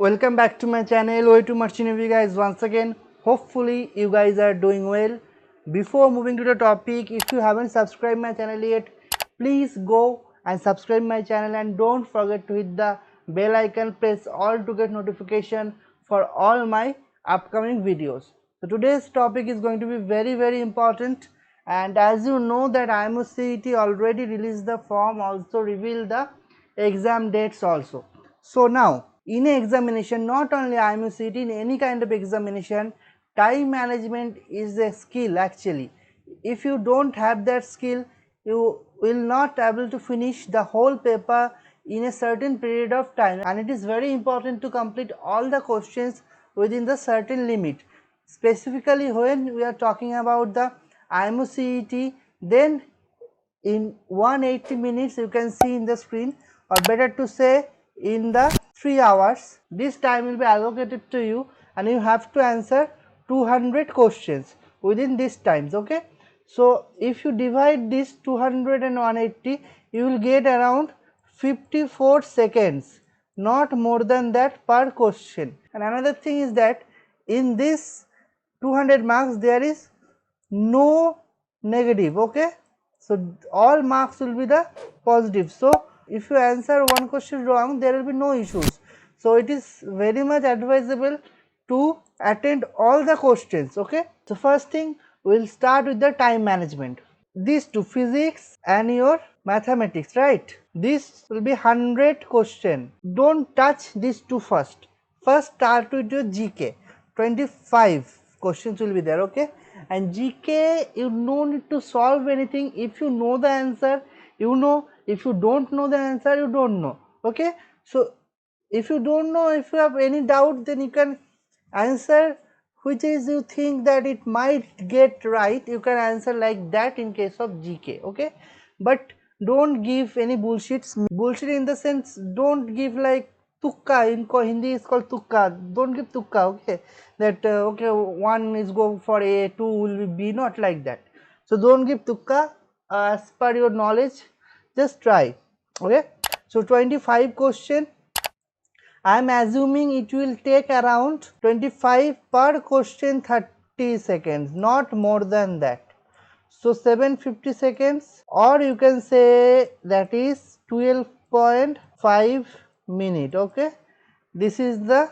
Welcome back to my channel. Way to Marchinovi guys once again. Hopefully you guys are doing well. Before moving to the topic, if you haven't subscribed my channel yet, please go and subscribe my channel and don't forget to hit the bell icon, press all to get notification for all my upcoming videos. So today's topic is going to be very important, and as you know that IIMU CET already released the form, also revealed the exam dates also. So now in a examination, not only IIMU CET, in any kind of examination, time management is a skill actually. If you don't have that skill, you will not able to finish the whole paper in a certain period of time, and it is very important to complete all the questions within the certain limit. Specifically when we are talking about the IIMU CET, then in 180 minutes you can see in the screen, or better to say in the 3 hours, this time will be allocated to you and you have to answer 200 questions within these times. Okay, so if you divide this 200 and 180, you will get around 54 seconds, not more than that, per question. And another thing is that in this 200 marks there is no negative. Okay, so all marks will be the positive. So if you answer one question wrong, there will be no issues. So it is very much advisable to attend all the questions. Okay, so first thing, we will start with the time management. These two, physics and your mathematics, right? This will be 100 question. Don't touch these two first. First start with your GK. 25 questions will be there. Okay, and GK you no need to solve anything. If you know the answer, you know. If you don't know the answer, you don't know. Okay, so if you don't know, if you have any doubt, then you can answer which is you think that it might get right. You can answer like that in case of GK. Okay, but don't give any bullshits. Bullshit in the sense, don't give like tukka. In Hindi is called tukka. Don't give tukka. Okay, that okay, one is go for A, two will be B, not like that. So don't give tukka as per your knowledge. Just try. Okay, so 25 question. I am assuming it will take around 25 per question, 30 seconds, not more than that. So 750 seconds, or you can say that is 12.5 minute. Okay, this is the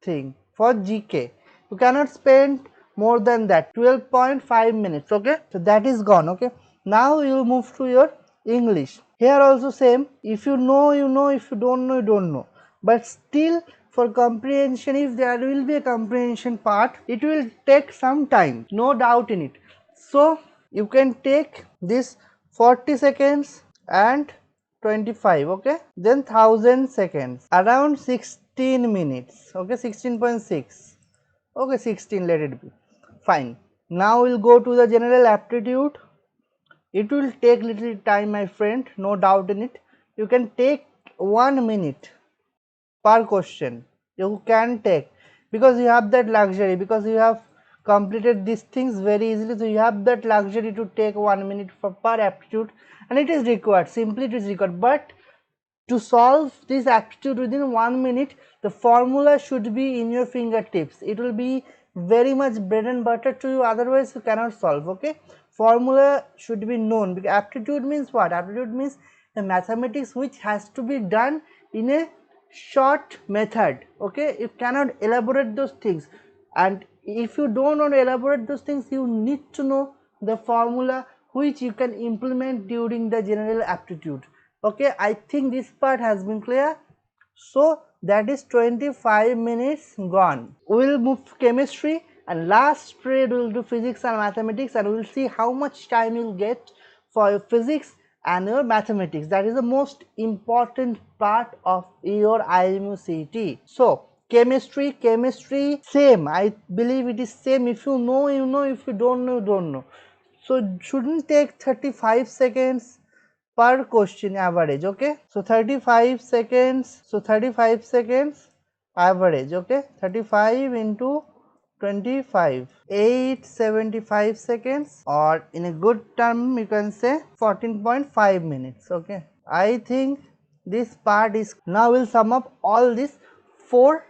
thing for GK. You cannot spend more than that, 12.5 minutes. Okay, so that is gone. Okay, now you move to your English. Here also same, if you know, you know, if you don't know, you don't know, but still for comprehension, if there will be a comprehension part, it will take some time, no doubt in it. So you can take this 40 seconds and 25. Okay, then 1000 seconds, around 16 minutes. Okay, 16.6. okay, 16, let it be, fine. Now we'll go to the general aptitude. It will take little time, my friend, no doubt in it. You can take 1 minute per question. You can take, because you have that luxury, because you have completed these things very easily. So you have that luxury to take 1 minute for per aptitude, and it is required. Simply it is required. But to solve this aptitude within 1 minute, the formula should be in your fingertips. It will be very much bread and butter to you, otherwise you cannot solve. Okay, formula should be known, because aptitude means what? Aptitude means a mathematics which has to be done in a short method. Okay, you cannot elaborate those things, and if you don't want to elaborate those things, you need to know the formula which you can implement during the general aptitude. Okay, I think this part has been clear. So that is 25 minutes gone. We will move to chemistry, and last period we will do physics and mathematics, and we will see how much time you will get for your physics and your mathematics. That is the most important part of your IIMU CET. So chemistry same, I believe it is same. If you know, you know, if you don't know, you don't know. So it shouldn't take 35 seconds per question average. Okay, so 35 seconds, so 35 seconds average. Okay, 35 into 25, 875 seconds, or in a good term you can say 14.5 minutes. Okay, I think this part is, now we'll sum up all this 4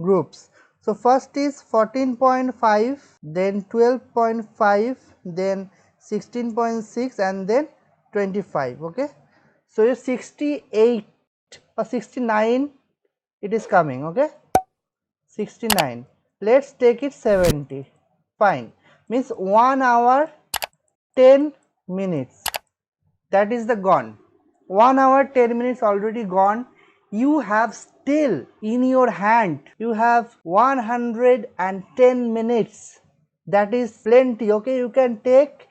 groups. So first is 14.5, then 12.5, then 16.6, and then 25. Okay, so your 68 or 69 it is coming. Okay, 69, let's take it 70. Fine, means 1 hour 10 minutes, that is the gone. 1 hour 10 minutes already gone. You have still in your hand, you have 110 minutes, that is plenty. Okay, you can take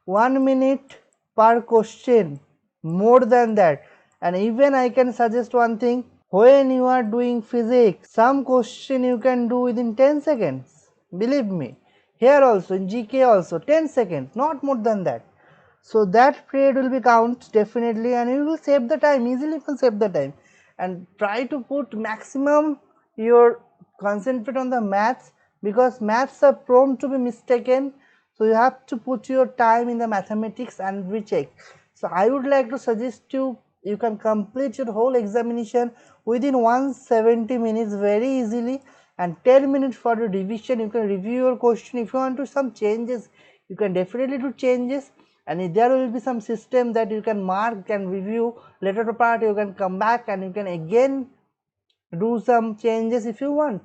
1 minute per question, more than that. And even I can suggest one thing, when you are doing physics, some question you can do within 10 seconds, believe me. Here also in GK also 10 seconds, not more than that. So that period will be count definitely, and you will save the time easily. You can save the time and try to put maximum your concentrate on the maths, because maths are prone to be mistaken. So you have to put your time in the mathematics and recheck. So I would like to suggest you can complete your whole examination within 170 minutes very easily, and 10 minutes for the revision. You can review your question. If you want to some changes, you can definitely do changes, and there will be some system that you can mark and review. Later part you can come back and you can again do some changes if you want.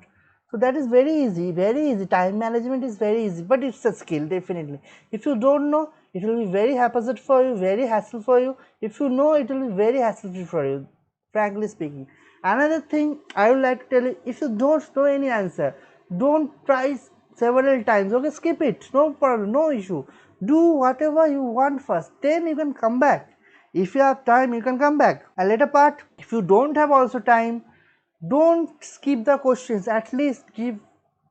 So that is very easy, very easy. Time management is very easy, but it's a skill definitely. If you don't know, it will be very haphazard for you, very hassle for you. If you know, it will be very hassle free for you, frankly speaking. Another thing I would like to tell you, if you don't know any answer, don't try several times. Okay, skip it, no problem, no issue. Do whatever you want first, then you can come back. If you have time, you can come back a later part. If you don't have also time, don't skip the questions, at least give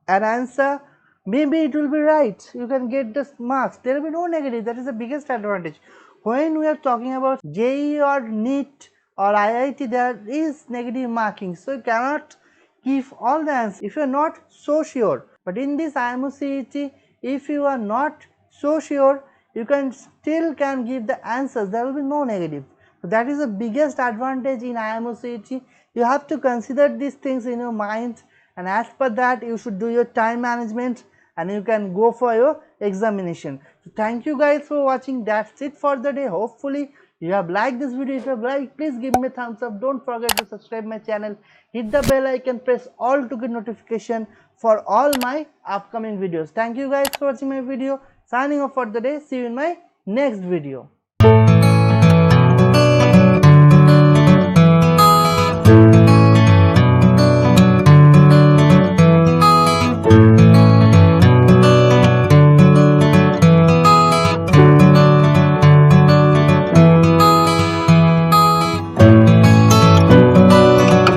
an answer. Maybe it will be right, you can get the marks, there will be no negative. That is the biggest advantage. When we are talking about JEE or NEET or IIT, there is negative marking, so you cannot give all the answers if you are not so sure. But in this IMO CET, if you are not so sure, you can still give the answers, there will be no negative. So that is the biggest advantage in IMO CET. You have to consider these things in your mind, and as per that you should do your time management, and you can go for your examination. So thank you guys for watching. That's it for the day. Hopefully you have liked this video. If you have liked, please give me a thumbs up. Don't forget to subscribe my channel, hit the bell icon, press all to get notification for all my upcoming videos. Thank you guys for watching my video. Signing off for the day. See you in my next video.